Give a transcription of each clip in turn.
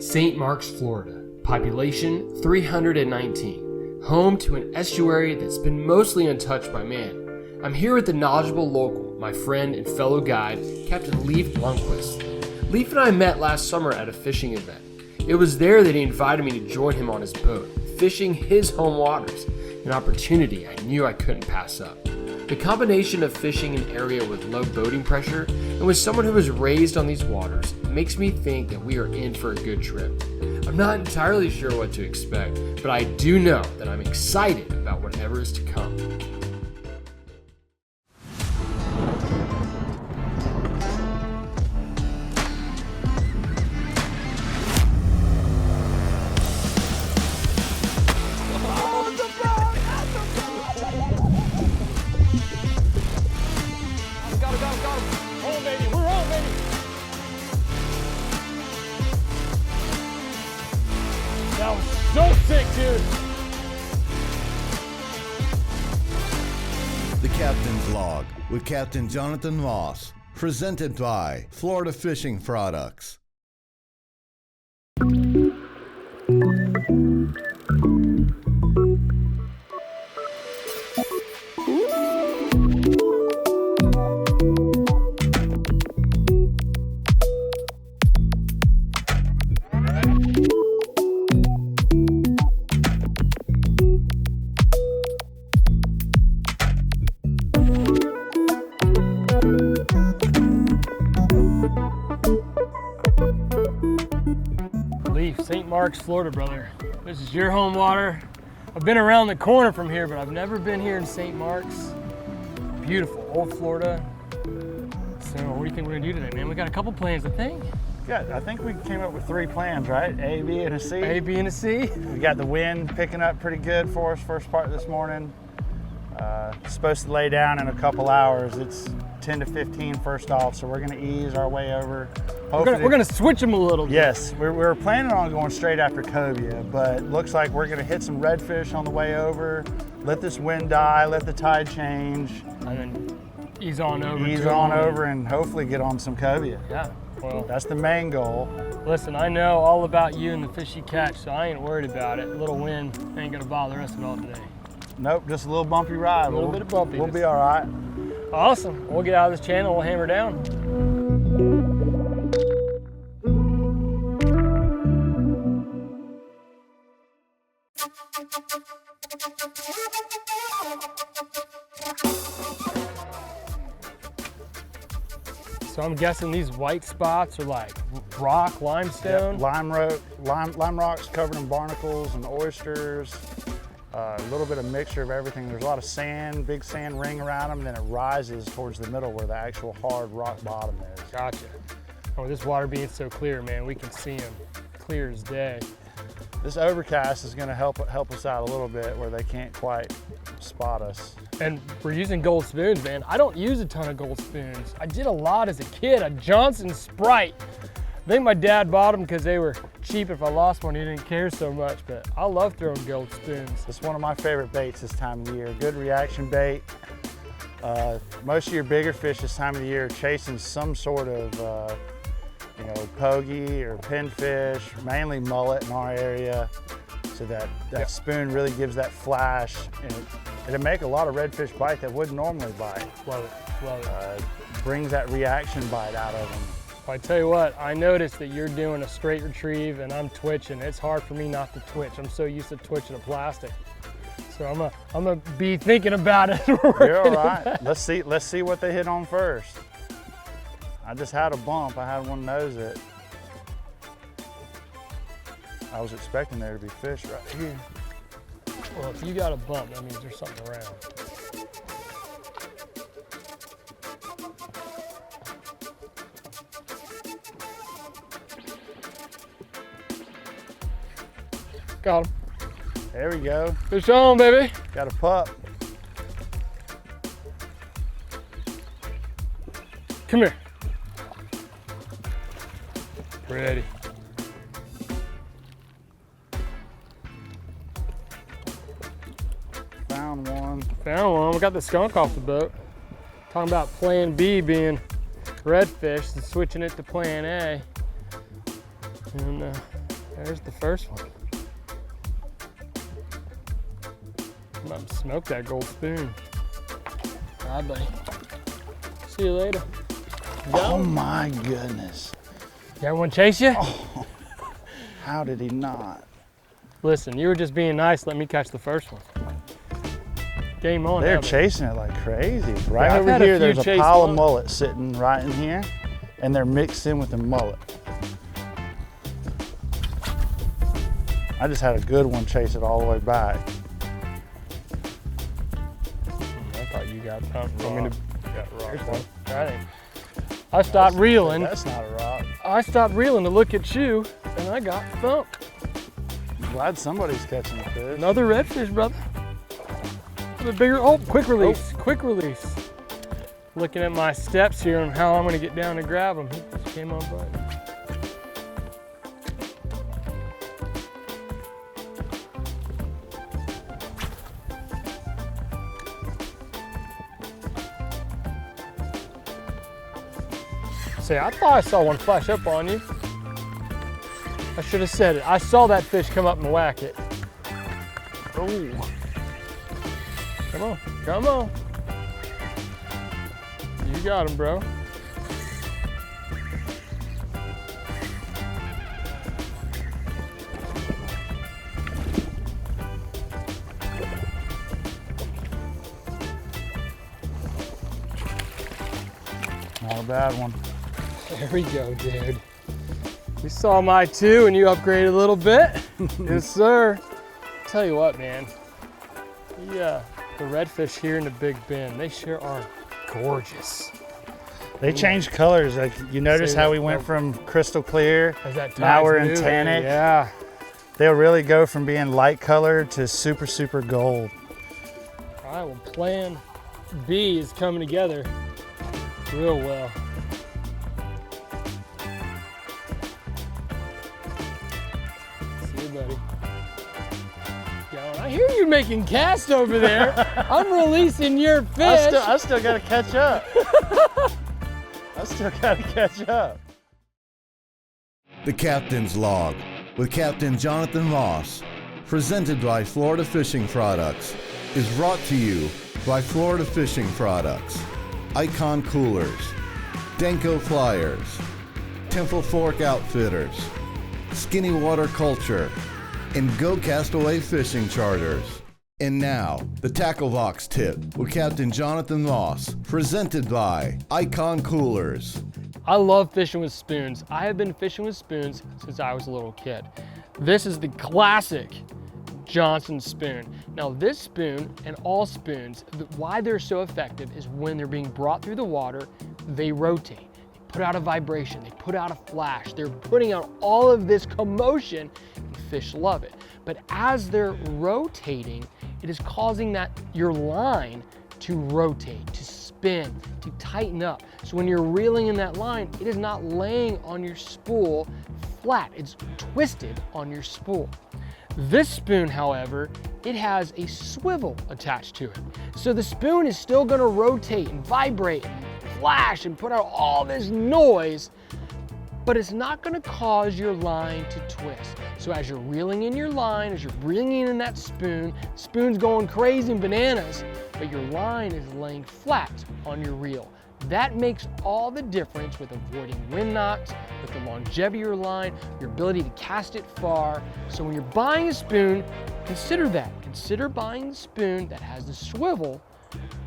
St. Marks, Florida, population 319, home to an estuary that's been mostly untouched by man. I'm here with the knowledgeable local, my friend and fellow guide, Captain Leif Lundquist. Leif and I met last summer at a fishing event. It was there that he invited me to join him on his boat, fishing his home waters, an opportunity I knew I couldn't pass up. The combination of fishing an area with low boating pressure and with someone who was raised on these waters makes me think that we are in for a good trip. I'm not entirely sure what to expect, but I do know that I'm excited about whatever is to come. That was so sick, dude. The Captain's Log with Captain Jonathan Moss, presented by Florida Fishing Products. St. Marks, Florida, brother. This is your home water. I've been around the corner from here, but I've never been here in St. Marks. Beautiful, old Florida. So what do you think we're gonna do today, man? We got a couple plans, I think. Yeah, I think we came up with 3 plans, right? A, B, and a C. A, B, and a C. We got the wind picking up pretty good for us first part this morning. Supposed to lay down in a couple hours. It's 10 to 15 first off, so we're gonna ease our way over. We're gonna switch them a little bit. Yes, we were planning on going straight after Cobia, but looks like we're gonna hit some redfish on the way over, let this wind die, let the tide change. And then ease on over. Ease on over and hopefully get on some Cobia. Yeah, well. That's the main goal. Listen, I know all about you and the fish you catch, so I ain't worried about it. A little wind ain't gonna bother us at all today. Nope, just a little bumpy ride. A little bit of bumpiness. We'll be all right. Awesome. We'll get out of this channel, we'll hammer down. So I'm guessing these white spots are like rock, limestone? Yep. Lime rocks covered in barnacles and oysters. A little bit of mixture of everything. There's a lot of sand, big sand ring around them, and then it rises towards the middle where the actual hard rock bottom is. Gotcha. Oh, this water being so clear, man, we can see them clear as day. This overcast is going to help us out a little bit where they can't quite spot us. And we're using gold spoons, man. I don't use a ton of gold spoons. I did a lot as a kid, a Johnson Sprite. I think my dad bought them because they were cheap. If I lost one, he didn't care so much, but I love throwing gold spoons. It's one of my favorite baits this time of the year. Good reaction bait. Most of your bigger fish this time of the year are chasing some sort of pogey or pinfish, mainly mullet in our area. So that spoon really gives that flash, and it'll make a lot of redfish bite that wouldn't normally bite. Love it, love it. Brings that reaction bite out of them. I tell you what, I noticed that you're doing a straight retrieve and I'm twitching. It's hard for me not to twitch. I'm so used to twitching a plastic. So I'm gonna be thinking about it. You're all right. Let's see what they hit on first. I just had a bump. I had one nose it. I was expecting there to be fish right here. Well, if you got a bump, that means there's something around. Got him. There we go. Fish on, baby. Got a pup. Come here. Ready. Found one. Found one. We got the skunk off the boat. Talking about plan B being redfish and switching it to plan A. And There's the first one. I'm about to smoke that gold spoon. All right, buddy. See you later. Oh my goodness. You ever want to chase you? Oh, how did he not? Listen, you were just being nice. Let me catch the first one. Game on. They're now, baby. chasing it like crazy. Right I've over had a here, few there's a chase pile of ones. mullet sitting right in here, and they're mixed in with the mullet. I just had a good one chase it all the way back. I thought you got something. I mean, Got rock. here's one. All right. I stopped reeling. That's not a rock. I stopped reeling to look at you, and I got thumped. Glad somebody's catching the fish. Another redfish, brother. A bigger, oh, quick release, quick release. Looking at my steps here on how I'm gonna get down to grab them. He just came on by. Say, I thought I saw one flash up on you. I should have said it. I saw that fish come up and whack it. Oh. Come on, come on. You got him, bro. Not a bad one. There we go, dude. You saw my two and you upgraded a little bit. Yes, sir. Tell you what, man. Yeah, the redfish here in the Big Bend, they sure are gorgeous. They change colors. Like you notice Say how that- we went from crystal clear. As that Now tide's we're in moving, tannic. Yeah. They'll really go from being light colored to super, super gold. All right, well, plan B is coming together real well. See you, buddy. I hear you making casts over there. I'm releasing your fish. I still got to catch up. I still got to catch up. The Captain's Log with Captain Jonathan Moss, presented by Florida Fishing Products, is brought to you by Florida Fishing Products, Icon Coolers, Denko Flyers, Temple Fork Outfitters, Skinny Water Culture, and Go Castaway Fishing Charters. And now, the Tackle Box Tip with Captain Jonathan Moss, presented by Icon Coolers. I love fishing with spoons. I have been fishing with spoons since I was a little kid. This is the classic Johnson spoon. Now this spoon and all spoons, why they're so effective is when they're being brought through the water, they rotate. They put out a vibration, they put out a flash, they're putting out all of this commotion, and fish love it. But as they're rotating, it is causing your line to rotate, to spin, to tighten up. So when you're reeling in that line, it is not laying on your spool flat, it's twisted on your spool. This spoon, however, it has a swivel attached to it. So the spoon is still gonna rotate and vibrate and flash and put out all this noise, but it's not gonna cause your line to twist. So as you're reeling in your line, as you're bringing in that spoon, spoon's going crazy and bananas, but your line is laying flat on your reel. That makes all the difference with avoiding wind knots, with the longevity of your line, your ability to cast it far. So when you're buying a spoon, consider that. Consider buying the spoon that has the swivel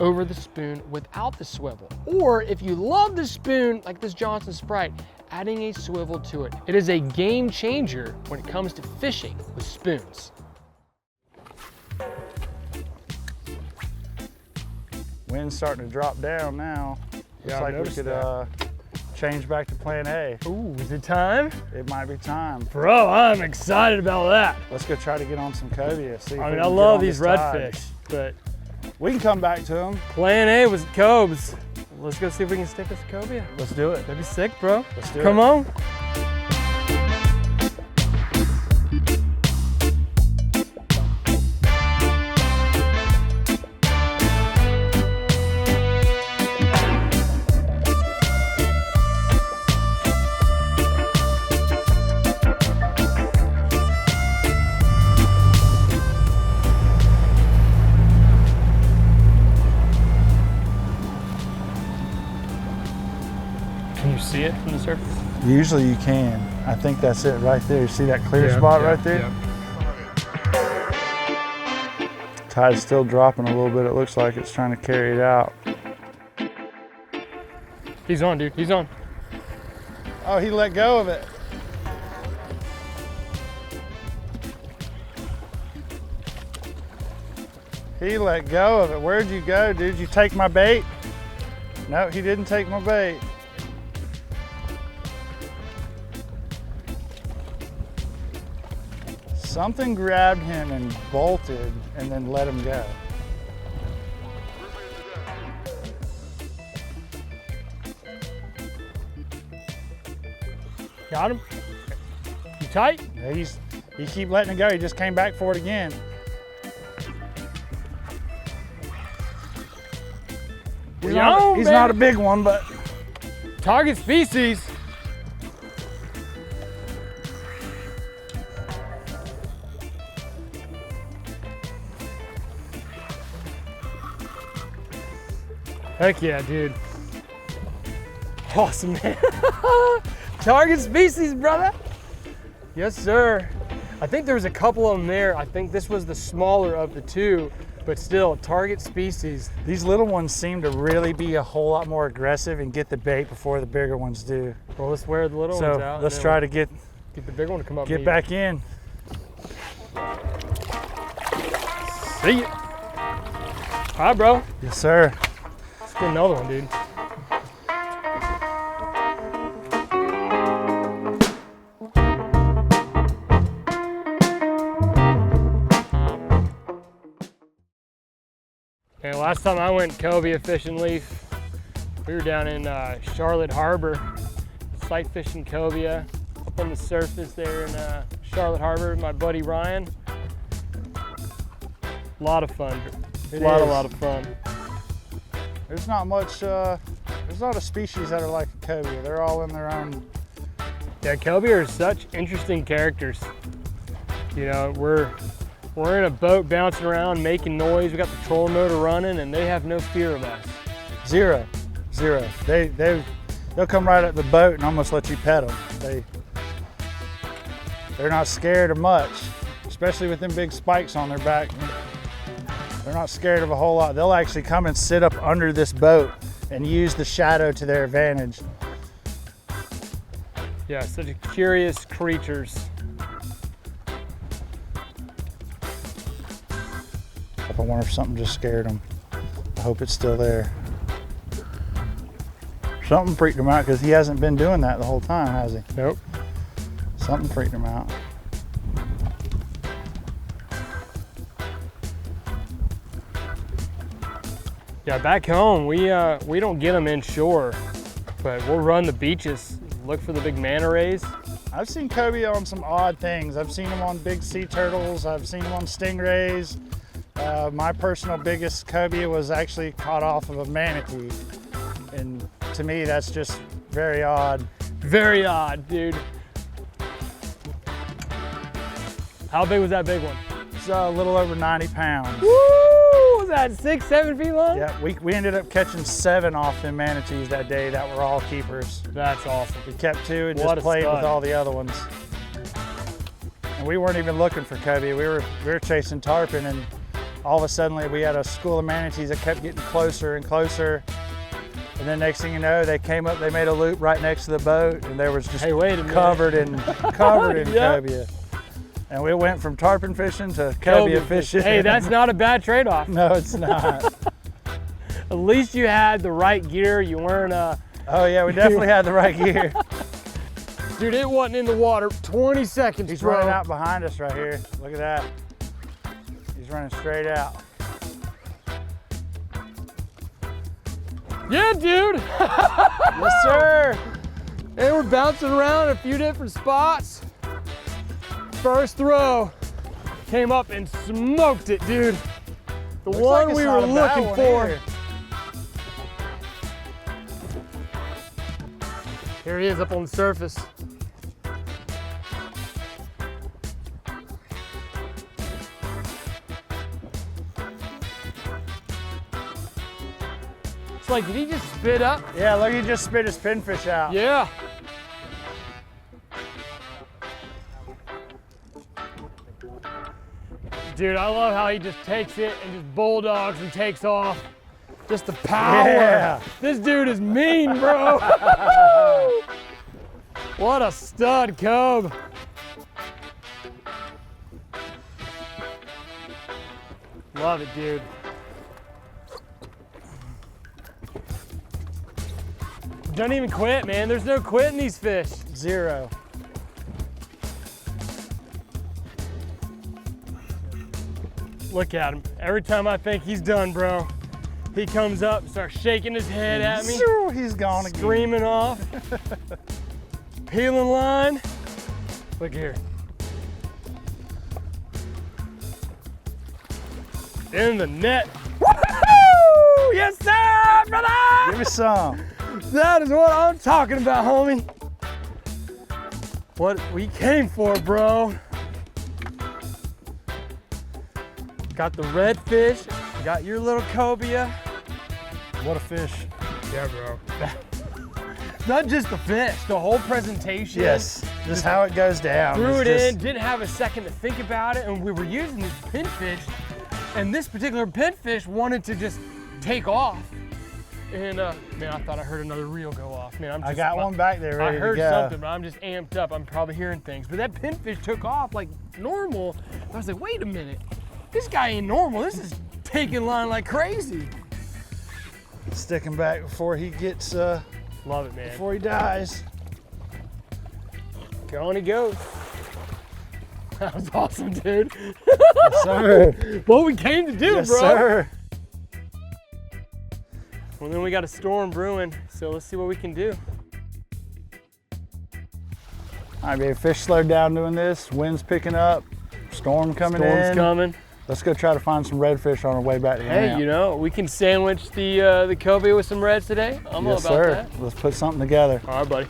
over the spoon without the swivel. Or if you love the spoon, like this Johnson Sprite, adding a swivel to it. It is a game changer when it comes to fishing with spoons. Wind's starting to drop down now. Yeah, Looks I like we noticed could that. change back to plan A. Ooh, is it time? It might be time. Bro, I'm excited about that. Let's go try to get on some cobia. See if I we mean, I can get love on these this tide. redfish, but We can come back to them. plan A was Cobes. Let's go see if we can stick this Cobia. Let's do it. That'd be sick, bro. Let's do it. Come on. Usually you can. I think that's it right there. You see that clear spot right there? Yep. Tide's still dropping a little bit. It looks like it's trying to carry it out. He's on, dude. He's on. Oh, he let go of it. He let go of it. Where'd you go, dude? Did you take my bait? No, he didn't take my bait. Something grabbed him and bolted and then let him go. Got him? You tight? Yeah, he keep letting it go. He just came back for it again. He's not a big one, but Target species. Heck yeah, dude. Awesome, man. Target species, brother. Yes, sir. I think there was a couple of them there. I think this was the smaller of the two, but still, target species. these little ones seem to really be a whole lot more aggressive and get the bait before the bigger ones do. Well, let's wear the little ones out. So let's try to get the big one to come up. get back in. See ya. Hi, bro. Yes, sir. Let's get another one, dude. Okay, last time I went Cobia fishing, Leif, we were down in Charlotte Harbor, sight fishing Cobia, up on the surface there in Charlotte Harbor with my buddy Ryan. A lot of fun. A lot of fun. There's not much, there's not a species that are like a cobia. They're all in their own. Yeah, cobia are such interesting characters. You know, we're in a boat bouncing around, making noise. We got the trolling motor running, and they have no fear of us. Zero. They'll come right up the boat and almost let you pet them. They're not scared of much, especially with them big spikes on their back. They're not scared of a whole lot. They'll actually come and sit up under this boat and use the shadow to their advantage. Yeah, such curious creatures. I wonder if something just scared them. I hope it's still there. Something freaked him out because he hasn't been doing that the whole time, has he? Nope. Something freaked him out. Yeah, back home, we don't get them inshore, but we'll run the beaches, look for the big manta rays. I've seen cobia on some odd things. I've seen them on big sea turtles. I've seen them on stingrays. My personal biggest cobia was actually caught off of a manatee. And to me, that's just very odd. Very odd, dude. How big was that big one? It's a little over 90 pounds. Woo! Was that 6, 7 feet long? Yeah, we ended up catching 7 off them manatees that day that were all keepers. That's awesome. We kept 2 and What just a played stud. with all the other ones. And we weren't even looking for cobia. We were chasing tarpon, and all of a sudden we had a school of manatees that kept getting closer and closer. And then next thing you know, they came up, they made a loop right next to the boat, and there was just covered in Yep. cobia. And we went from tarpon fishing to cobia fishing. Hey, that's not a bad trade-off. No, it's not. At least you had the right gear. You weren't Oh yeah, we definitely had the right gear. Dude, it wasn't in the water 20 seconds, He's bro. running out behind us right here. Look at that. He's running straight out. Yeah, dude. Yes, sir. And we're bouncing around a few different spots. First throw, came up and smoked it, dude. The Looks one like we it's were not a bad looking one for. either. Here he is up on the surface. It's like, did he just spit up? Yeah, look, he just spit his pinfish out. Yeah. Dude, I love how he just takes it and just bulldogs and takes off. Just the power. Yeah. This dude is mean, bro. What a stud, Cob. Love it, dude. Don't even quit, man. There's no quitting these fish. 0. Look at him. Every time I think he's done, bro, he comes up, starts shaking his head at me. He's gone again. Screaming off. Peeling line. Look here. In the net. Woo-hoo! Yes, sir, brother! Give me some. That is what I'm talking about, homie. What we came for, bro. Got the redfish, got your little cobia. What a fish. Yeah, bro. Not just the fish, the whole presentation. Yes, just how it goes down. Threw it It's in, didn't have a second to think about it, and we were using these pinfish, and this particular pinfish wanted to just take off. And man, I thought I heard another reel go off. Man, I got one back there ready I heard to go. something, but I'm just amped up. I'm probably hearing things. But that pinfish took off like normal. I was like, wait a minute. This guy ain't normal. This is taking line like crazy. Sticking back before he gets, Love it, man. before he dies. On he goes. That was awesome, dude. Yes, sir. What we came to do, Yes, bro. sir. Well, then we got a storm brewing, so let's see what we can do. All right, baby, fish slowed down doing this. Wind's picking up. Storm coming in. Storm's coming. Let's go try to find some redfish on our way back to Hey, camp. you know, we can sandwich the cobia with some reds today. I'm all Yes, about sir. that. Let's put something together. All right, buddy.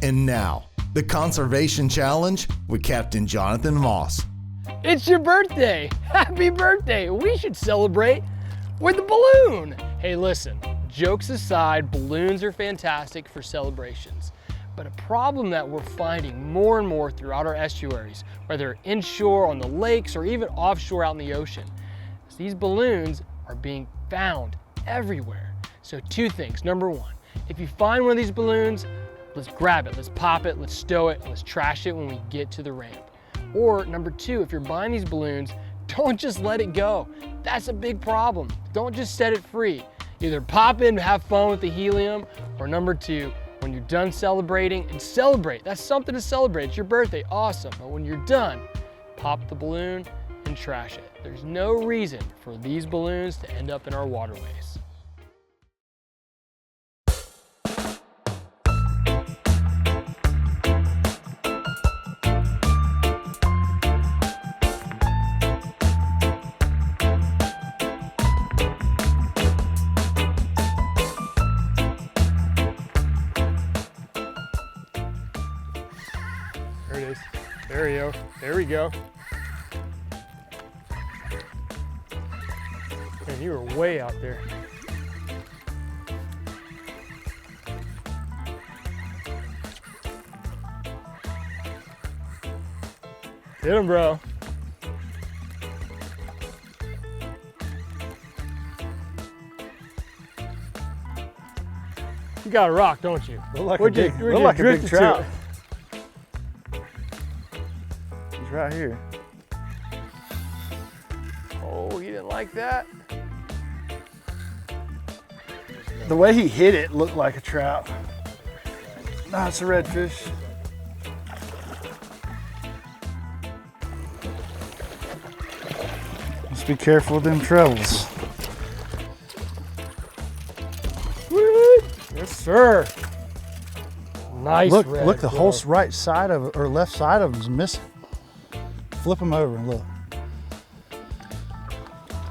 And now, the Conservation Challenge with Captain Jonathan Moss. It's your birthday. Happy birthday. We should celebrate with a balloon. Hey, listen, jokes aside, balloons are fantastic for celebrations. But a problem that we're finding more and more throughout our estuaries, whether inshore, on the lakes, or even offshore out in the ocean, is these balloons are being found everywhere. So 2 things. Number 1, if you find one of these balloons, let's grab it, let's pop it, let's stow it, and let's trash it when we get to the ramp. Or number 2, if you're buying these balloons, don't just let it go. That's a big problem. Don't just set it free. Either pop it and have fun with the helium, or number 2, when you're done celebrating, and celebrate. That's something to celebrate. It's your birthday, awesome. But when you're done, pop the balloon and trash it. There's no reason for these balloons to end up in our waterways. There it is. There you go. There we go. Man, you were way out there. Hit him, bro. You got a rock, don't you? Look like Where'd a you- big, where'd look you like a drift big it to? trout. He's right here. Oh, you didn't like that? The way he hit it looked like a trout. No, it's a redfish. Let's be careful with them trebles. Yes, sir. Nice. Look, red, look, the bro. whole right side of or left side of him is missing. Flip him over and look.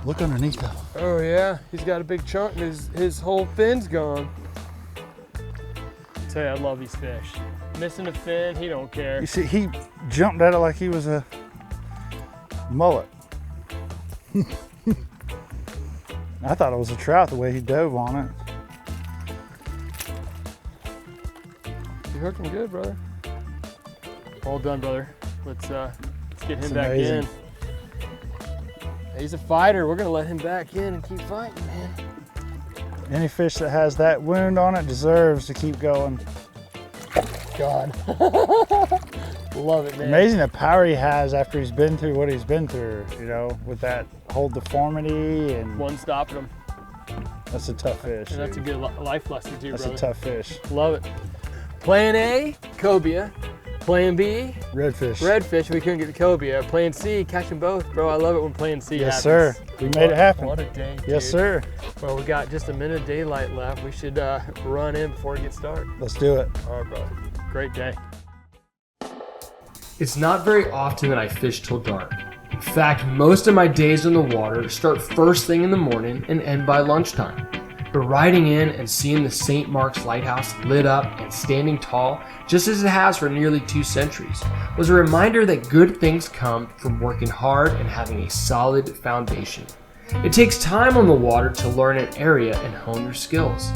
Look underneath them. Oh yeah, he's got a big chunk and his whole fin's gone. I tell you, I love these fish. Missing a fin, he don't care. You see, he jumped at it like he was a mullet. I thought it was a trout the way he dove on it. You hooked him good, brother. All done, brother. Let's get him It's back amazing. in. He's a fighter. We're gonna let him back in and keep fighting, man. Any fish that has that wound on it deserves to keep going. God. Love it, man. Amazing the power he has after he's been through what he's been through, you know, with that whole deformity, and One stopping him. that's a tough fish. And that's a dude. good life lesson too, That's brother. a tough fish. Love it. Plan A, Cobia. Plan B, Redfish. Redfish. We couldn't get the Cobia. Plan C, catch them both. Bro, I love it when Plan C Yes, happens. sir. We made it happen. What a day, Yes, dude. sir. Well, we got just a minute of daylight left. We should run in before it gets dark. Let's do it. All right, bro. Great day. It's not very often that I fish till dark. In fact, most of my days on the water start first thing in the morning and end by lunchtime. But riding in and seeing the St. Mark's Lighthouse lit up and standing tall, just as it has for nearly 2 centuries, was a reminder that good things come from working hard and having a solid foundation. It takes time on the water to learn an area and hone your skills.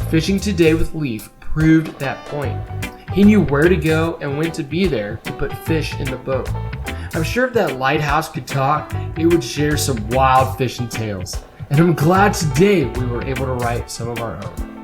Fishing today with Leif proved that point. He knew where to go and when to be there to put fish in the boat. I'm sure if that lighthouse could talk, it would share some wild fishing tales. And I'm glad today we were able to write some of our own.